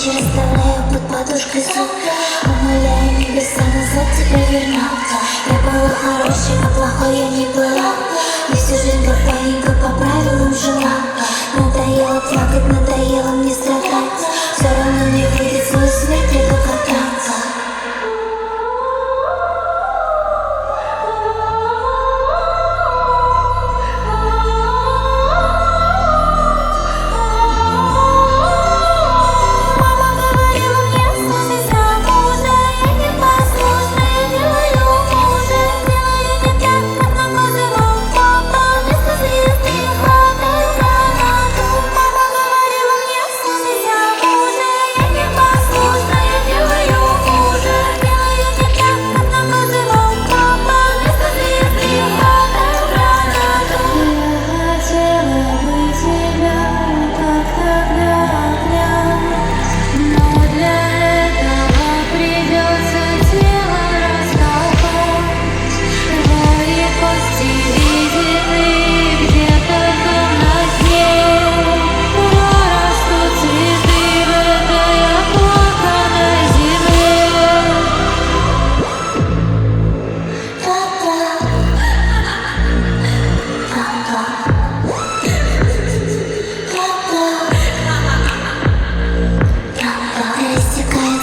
ночи расставляю под подушкой сон, умоляя небеса назад тебя вернуть. Я была хорошей, а плохой я не была, и всю жизнь как по правилам жила. Надоело плакать, надоело мне страдать, все равно не видеть свою смерть, приду кататься.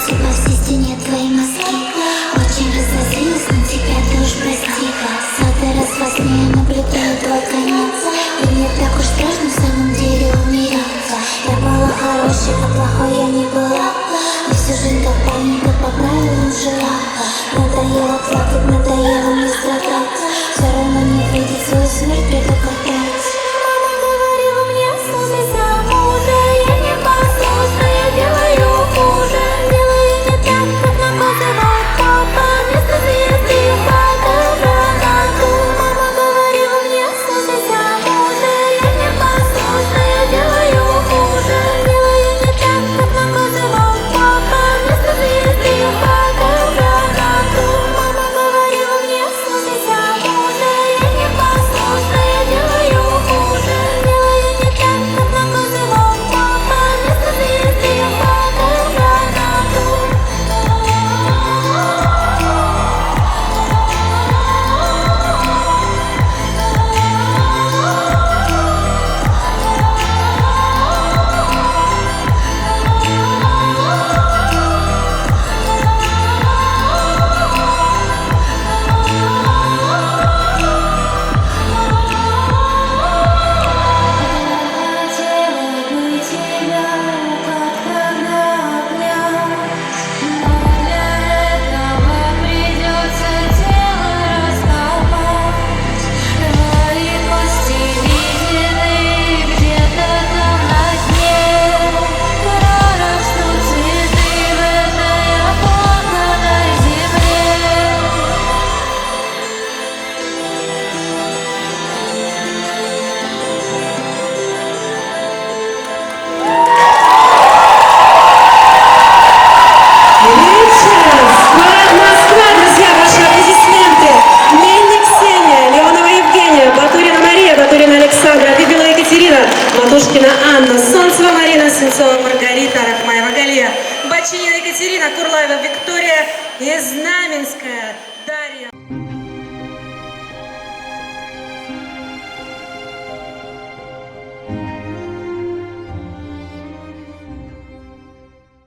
По всей стене твои мозги. Очень разозлилась на тебя, ты уж прости. Сотый раз во сне я наблюдаю твой конец, и мне так уж страшно в самом деле умереть. Я была хорошей, а плохой я не была, и всю жизнь как по правилам жила. Надоело плакать, надоело мне страдать, все равно не видеть свою смерть, приду катать. Мама говорила мне, слушай замужа, я не послушна, я делаю хуже. Матушкина Анна, Солнцева Марина, Свинцова Маргарита, Рахмаева Галия, Бачинина Екатерина, Курлаева Виктория и Знаменская